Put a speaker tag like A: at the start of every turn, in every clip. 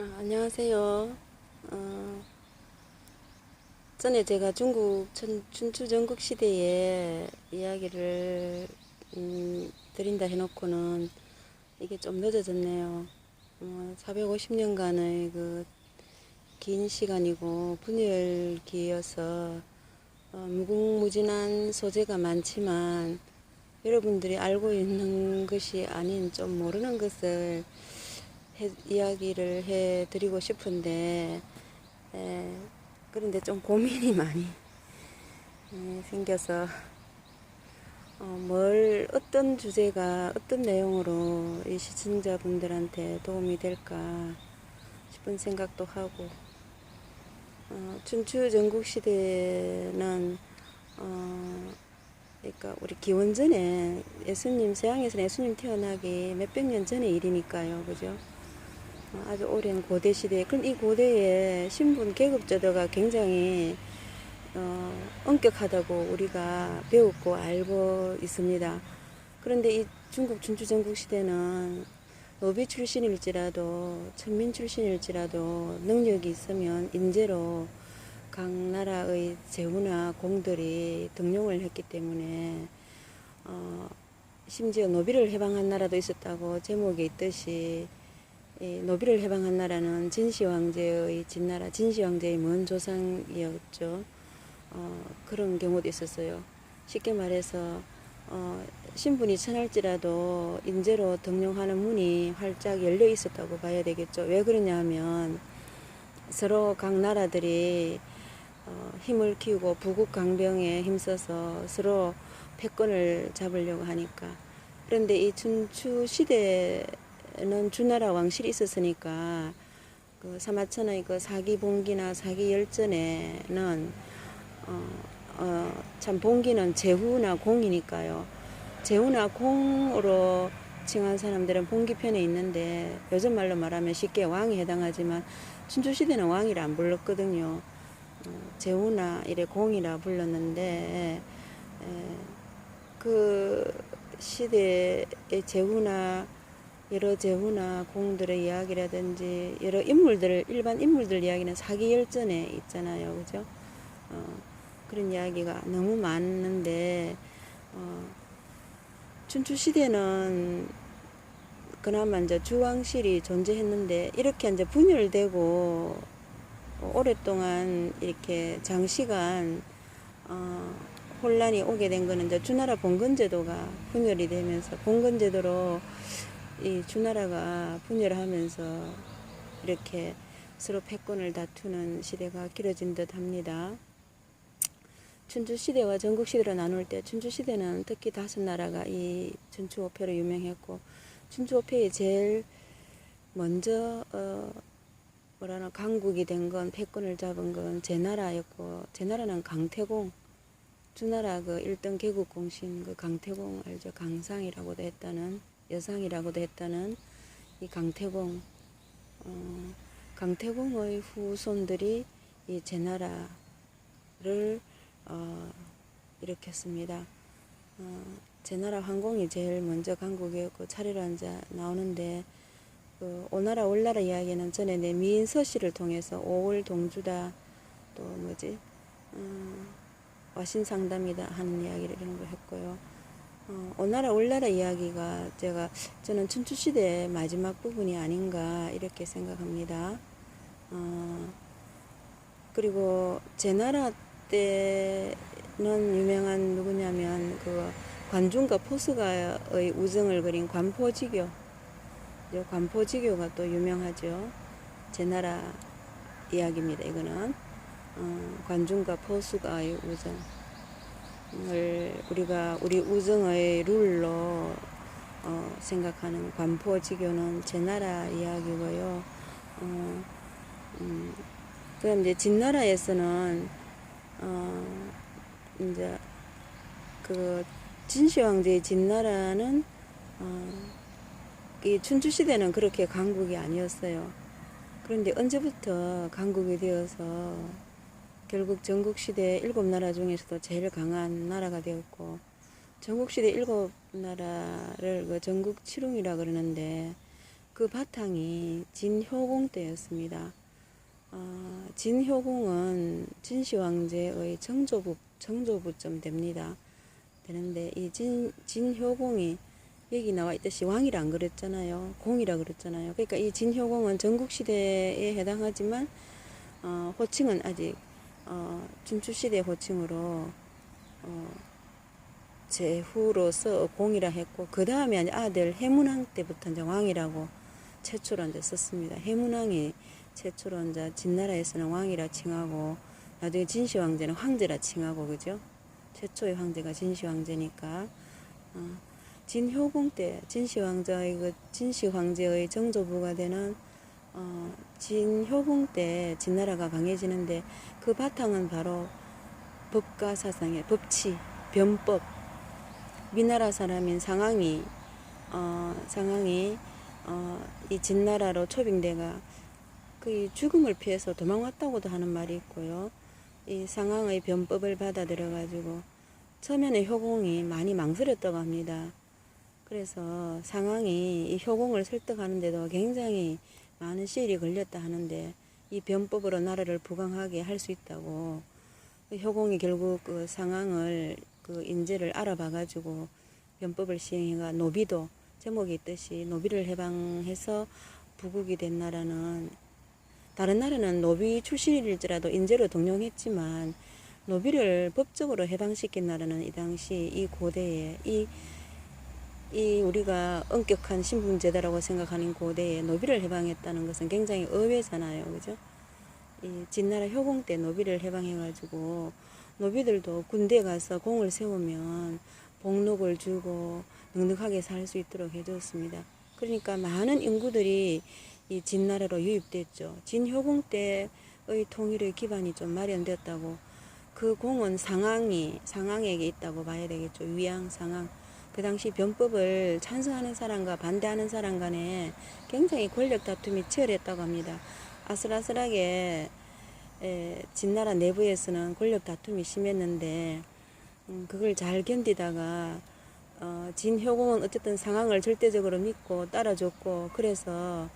A: 안녕하세요. 전에 제가 중국 춘추 전국 시대의 이야기를 드린다 해놓고는 이게 좀 늦어졌네요. 450년간의 그 긴 시간이고 분열기여서 무궁무진한 소재가 많지만 여러분들이 알고 있는 것이 아닌 좀 모르는 것을 이야기를 해드리고 싶은데 에, 그런데 좀 고민이 많이 생겨서 어떤 주제가 어떤 내용으로 이 시청자분들한테 도움이 될까 싶은 생각도 하고 춘추 전국 시대는 그러니까 우리 기원전에 예수님 서양에서는 예수님 태어나기 몇백 년 전의 일이니까요, 그죠? 아주 오랜 고대 시대. 그럼 이 고대에 신분 계급제도가 굉장히 엄격하다고 우리가 배웠고 알고 있습니다. 그런데 이 중국 춘추 전국 시대는 노비 출신일지라도 천민 출신일지라도 능력이 있으면 인재로 각 나라의 제후나 공들이 등용을 했기 때문에 심지어 노비를 해방한 나라도 있었다고 제목에 있듯이 노비를 해방한 나라는 진시 황제의 진나라, 진시 황제의 먼 조상이었죠. 그런 경우도 있었어요. 쉽게 말해서 신분이 천할지라도 인재로 등용하는 문이 활짝 열려 있었다고 봐야 되겠죠. 왜 그러냐면 서로 각 나라들이 힘을 키우고 부국 강병에 힘써서 서로 패권을 잡으려고 하니까. 그런데 이 춘추 시대는 주나라 왕실이 있었으니까 그 사마천의 그 사기봉기나 사기열전에는 참 봉기는 제후나 공이니까요. 제후나 공으로 칭한 사람들은 봉기편에 있는데 요즘 말로 말하면 쉽게 왕에 해당하지만 춘추시대는 왕이라 안 불렀거든요. 제후나 이래 공이라 불렀는데 그 시대의 제후나 여러 제후나 공들의 이야기라든지 여러 인물들 일반 인물들 이야기는 사기열전에 있잖아요, 그죠? 그런 이야기가 너무 많은데 춘추 시대는 그나마 이제 주왕실이 존재했는데 이렇게 이제 분열되고 오랫동안 이렇게 장시간 혼란이 오게 된 거는 이제 주나라 봉건제도가 분열이 되면서 봉건제도로 이 주나라가 분열하면서 이렇게 서로 패권을 다투는 시대가 길어진 듯 합니다. 춘추시대와 전국시대로 나눌 때 춘추시대는 특히 5나라가 이 춘추오패로 유명했고 춘추오패에 제일 먼저 뭐라나 강국이 된 건 패권을 잡은 건 제나라였고 제나라는 강태공 주나라 그 1등 개국 공신 그 강태공 알죠? 강상이라고도 했다는 여상이라고도 했다는 이 강태공 강태공의 후손들이 이 제나라를 일으켰습니다. 제나라 황공이 제일 먼저 강국이었고 차례로 앉아 나오는데 그 오나라 올나라 이야기는 전에 내 미인서씨를 통해서 오월 동주다 또 뭐지 와신상담이다 하는 이야기를 이런 거 했고요. 오나라 올나라 이야기가 저는 춘추시대의 마지막 부분이 아닌가 이렇게 생각합니다. 그리고 제나라 때는 유명한 누구냐면 그 관중과 포스가의 우정을 그린 관포지교 관포지교가 또 유명하죠. 제나라 이야기입니다. 이거는 관중과 포수가의 우정을 우리가 우리 우정의 룰로 생각하는 관포지교는 제나라 이야기고요. 그럼 이제 진나라에서는 이제 그 진시 황제의 진나라는 이 춘추 시대는 그렇게 강국이 아니었어요. 그런데 언제부터 강국이 되어서 결국 전국시대 7나라 중에서도 제일 강한 나라가 되었고 전국시대 7나라를 그 전국칠웅이라 그러는데 그 바탕이 진효공 때였습니다. 진효공은 진시황제의 정조부쯤 됩니다. 되는데 이 진효공이 여기 나와 있듯이 왕이라 안 그랬잖아요. 공이라 그랬잖아요. 그러니까 이 진효공은 전국시대에 해당하지만 호칭은 아직 춘추시대 호칭으로 제후로서 공이라 했고, 그 다음에 아들 해문왕 때부터 이제 왕이라고 최초로 이제 썼습니다. 해문왕이 최초로 이제 진나라에서는 왕이라 칭하고, 나중에 진시황제는 황제라 칭하고, 그죠? 최초의 황제가 진시황제니까. 진효공 때 진시황제의 정조부가 되는 진효공 때 진나라가 강해지는데, 그 바탕은 바로 법가 사상의 법치, 변법. 위나라 사람인 상황이 이 진나라로 초빙대가 그 죽음을 피해서 도망왔다고도 하는 말이 있고요. 이 상황의 변법을 받아들여 가지고 처음에는 효공이 많이 망설였다고 합니다. 그래서 상황이 이 효공을 설득하는데도 굉장히 많은 시일이 걸렸다 하는데, 이 변법으로 나라를 부강하게 할 수 있다고 효공이 결국 그 상황을 그 인재를 알아봐 가지고 변법을 시행해가 노비도 제목이 있듯이 노비를 해방해서 부국이 된 나라는, 다른 나라는 노비 출신일지라도 인재로 등용했지만 노비를 법적으로 해방시킨 나라는 이 당시 이 고대에 이 우리가 엄격한 신분제도라고 생각하는 고대에 노비를 해방했다는 것은 굉장히 의외잖아요. 그죠? 이 진나라 효공 때 노비를 해방해가지고 노비들도 군대에 가서 공을 세우면 복록을 주고 넉넉하게 살 수 있도록 해줬습니다. 그러니까 많은 인구들이 이 진나라로 유입됐죠. 진효공 때의 통일의 기반이 좀 마련됐다고, 그 공은 상황에게 있다고 봐야 되겠죠. 위양, 상황. 그 당시 변법을 찬성하는 사람과 반대하는 사람 간에 굉장히 권력 다툼이 치열했다고 합니다. 아슬아슬하게 진나라 내부에서는 권력 다툼이 심했는데, 그걸 잘 견디다가 진효공은 어쨌든 상황을 절대적으로 믿고 따라줬고, 그래서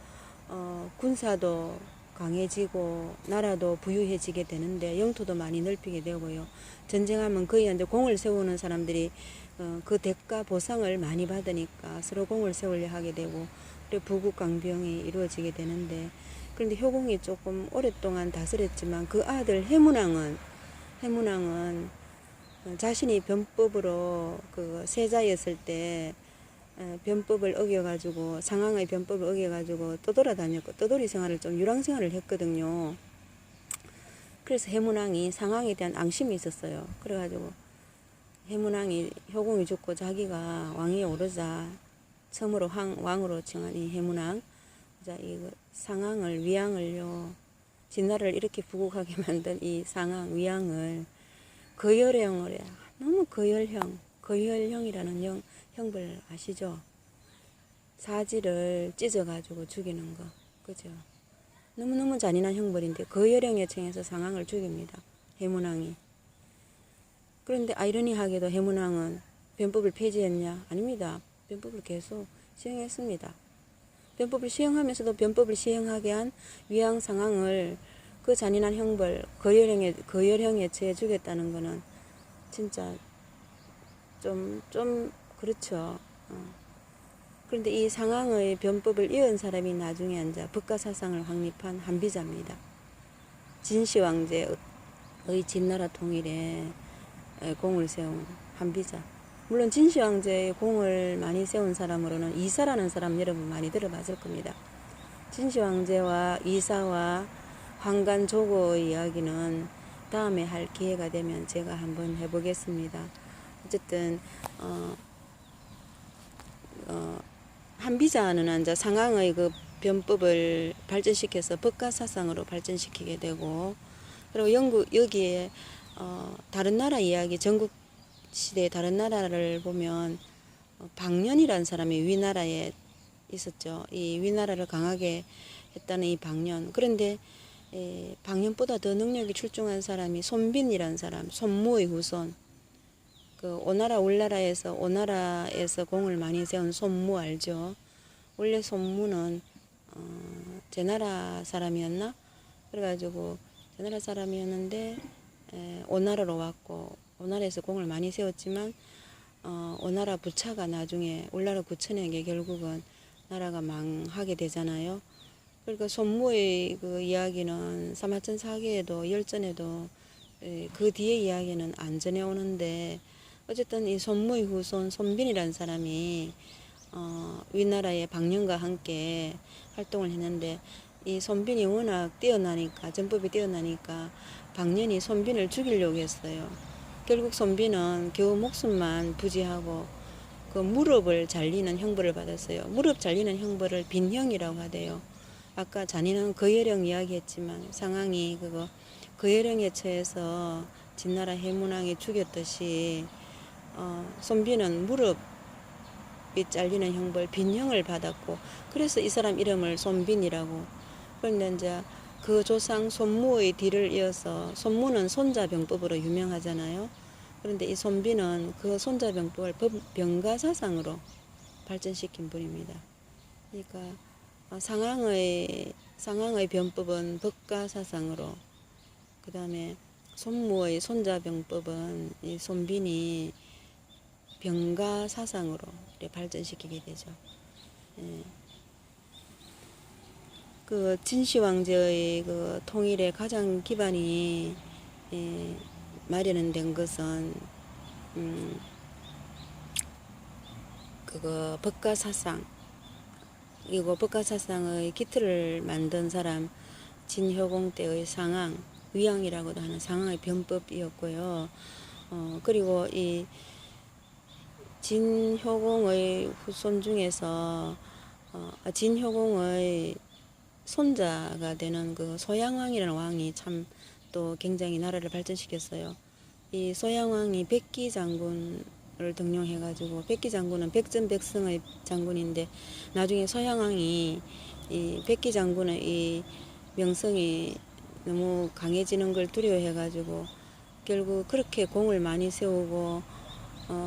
A: 군사도 강해지고 나라도 부유해지게 되는데 영토도 많이 넓히게 되고요. 전쟁하면 거의 이제 공을 세우는 사람들이 그 대가 보상을 많이 받으니까 서로 공을 세우려 하게 되고, 그리고 부국 강병이 이루어지게 되는데, 그런데 효공이 조금 오랫동안 다스렸지만 그 아들 해문왕은 자신이 변법으로 그 세자였을 때 변법을 어겨가지고, 상황의 변법을 어겨가지고 떠돌아다녔고 떠돌이 생활을 좀 유랑 생활을 했거든요. 그래서 해문왕이 상황에 대한 앙심이 있었어요. 그래가지고 해문왕이 효공이 죽고 자기가 왕위에 오르자 처음으로 왕으로 칭한 이 해문왕, 이 상황을 위양을요, 진나라를 이렇게 부국하게 만든 이 상황 위양을 거열형을 해. 너무 거열형이라는 형벌 아시죠? 사지를 찢어가지고 죽이는 거, 그죠? 너무너무 잔인한 형벌인데 거열형에 처해서 상황을 죽입니다. 해문왕이. 그런데 아이러니하게도 해문왕은 변법을 폐지했냐? 아닙니다. 변법을 계속 시행했습니다. 변법을 시행하면서도 변법을 시행하게 한 위양 상황을, 그 잔인한 형벌, 거열형에 처해 죽였다는 거는 진짜 좀 그렇죠. 그런데 이 상황의 변법을 이은 사람이 나중에 앉아 법가사상을 확립한 한비자입니다. 진시황제의 진나라 통일에 공을 세운 한비자. 물론 진시황제의 공을 많이 세운 사람으로는 이사라는 사람 여러분 많이 들어봤을 겁니다. 진시황제와 이사와 황간조고의 이야기는 다음에 할 기회가 되면 제가 한번 해보겠습니다. 어쨌든 한비자는 이제 상황의 그 변법을 발전시켜서 법가사상으로 발전시키게 되고, 그리고 여기에 다른 나라 이야기, 전국 시대의 다른 나라를 보면 방년이라는 사람이 위나라에 있었죠. 이 위나라를 강하게 했다는 이 방년. 그런데 방년보다 더 능력이 출중한 사람이 손빈이라는 사람, 손무의 후손. 그 오나라에서 공을 많이 세운 손무 알죠? 원래 손무는 제나라 사람이었나? 그래가지고 제나라 사람이었는데 오나라로 왔고, 오나라에서 공을 많이 세웠지만 오나라 부차가 나중에 울나라 구천에게 결국은 나라가 망하게 되잖아요. 그러니까 손무의 그 이야기는 사마천 사기에도 열전에도 그 뒤에 이야기는 안 전해오는데, 어쨌든 이 손무의 후손 손빈이라는 사람이 위나라의 방령과 함께 활동을 했는데, 이 손빈이 워낙 뛰어나니까, 전법이 뛰어나니까 방년이 손빈을 죽이려고 했어요. 결국 손빈은 겨우 목숨만 부지하고 그 무릎을 잘리는 형벌을 받았어요. 무릎 잘리는 형벌을 빈형이라고 하대요. 아까 잔인한 거열령 이야기했지만 상황이 그거 거열령에 처해서 진나라 해문왕이 죽였듯이 손빈은 무릎이 잘리는 형벌 빈형을 받았고, 그래서 이 사람 이름을 손빈이라고. 그런데 이제 그 조상 손무의 뒤를 이어서, 손무는 손자병법으로 유명하잖아요. 그런데 이 손빈은 그 손자병법을 병가사상으로 발전시킨 분입니다. 그러니까 상황의 병법은 법가사상으로, 그 다음에 손무의 손자병법은 이 손빈이 병가사상으로 발전시키게 되죠. 예. 그 진시황제의 그 통일의 가장 기반이 마련된 것은 그거 법가사상, 이거 법가사상의 기틀을 만든 사람 진효공 때의 상황, 위양이라고도 하는 상황의 변법이었고요. 그리고 이 진효공의 후손 중에서 진효공의 손자가 되는 그 소양왕이라는 왕이 참 또 굉장히 나라를 발전시켰어요. 이 소양왕이 백기 장군을 등용해가지고, 백기 장군은 백전백승의 장군인데, 나중에 소양왕이 이 백기 장군의 이 명성이 너무 강해지는 걸 두려워해가지고 결국 그렇게 공을 많이 세우고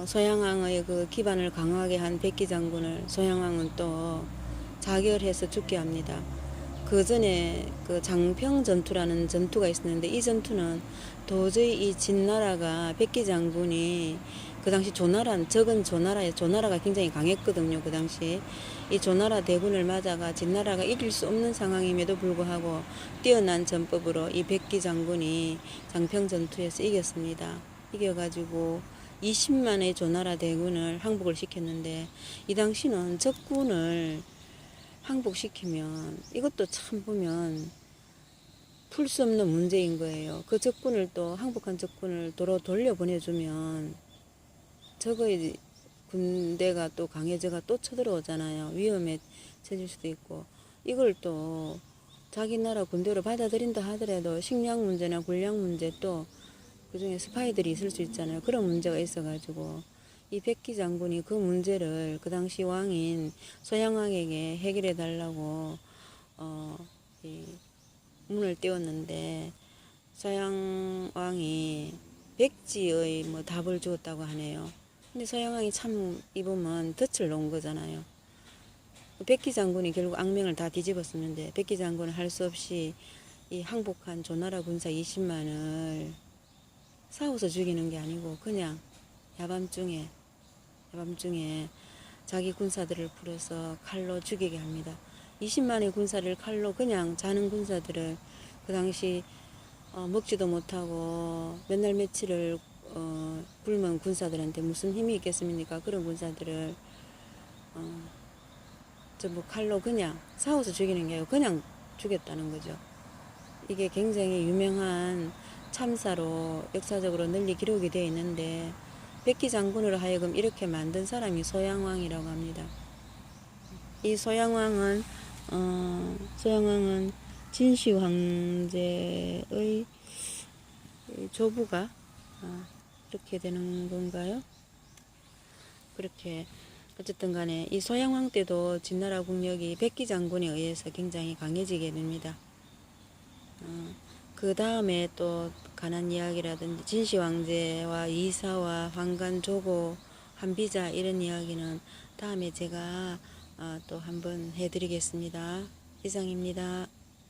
A: 소양왕의 그 기반을 강하게 한 백기 장군을 소양왕은 또 자결해서 죽게 합니다. 그 전에 그 장평 전투라는 전투가 있었는데, 이 전투는 도저히 이 진나라가 백기 장군이 그 당시 적은 조나라가 굉장히 강했거든요. 그 당시 이 조나라 대군을 맞아가 진나라가 이길 수 없는 상황임에도 불구하고 뛰어난 전법으로 이 백기 장군이 장평 전투에서 이겼습니다. 이겨가지고 20만의 조나라 대군을 항복을 시켰는데, 이 당시는 적군을 항복시키면 이것도 참 보면 풀 수 없는 문제인 거예요. 그 적군을 또 항복한 적군을 도로 돌려보내주면 적의 군대가 또 강해져가 또 쳐들어오잖아요. 위험해질 수도 있고, 이걸 또 자기 나라 군대로 받아들인다 하더라도 식량 문제나 군량 문제, 또 그중에 스파이들이 있을 수 있잖아요. 그런 문제가 있어가지고 이 백기 장군이 그 문제를 그 당시 왕인 소양왕에게 해결해 달라고 이 문을 띄웠는데, 소양왕이 백지의 뭐 답을 주었다고 하네요. 근데 소양왕이 참 이보면 덫을 놓은 거잖아요. 백기 장군이 결국 악명을 다 뒤집었었는데, 백기 장군은 할 수 없이 이 항복한 조나라 군사 20만을 싸워서 죽이는 게 아니고 그냥 야밤중에 자기 군사들을 풀어서 칼로 죽이게 합니다. 20만의 군사를 칼로 그냥 자는 군사들을, 그 당시 먹지도 못하고 맨날 며칠을 굶은 군사들한테 무슨 힘이 있겠습니까? 그런 군사들을 전부 칼로 그냥 싸워서 죽이는 게 아니고 그냥 죽였다는 거죠. 이게 굉장히 유명한 참사로 역사적으로 널리 기록이 되어 있는데, 백기 장군으로 하여금 이렇게 만든 사람이 소양왕이라고 합니다. 이 소양왕은 진시 황제의 조부가 이렇게 되는 건가요? 그렇게 어쨌든 간에 이 소양왕 때도 진나라 국력이 백기 장군에 의해서 굉장히 강해지게 됩니다. 그 다음에 또 가난 이야기라든지 진시 황제와 이사와 황간 조고 한비자 이런 이야기는 다음에 제가 또 한번 해드리겠습니다. 이상입니다.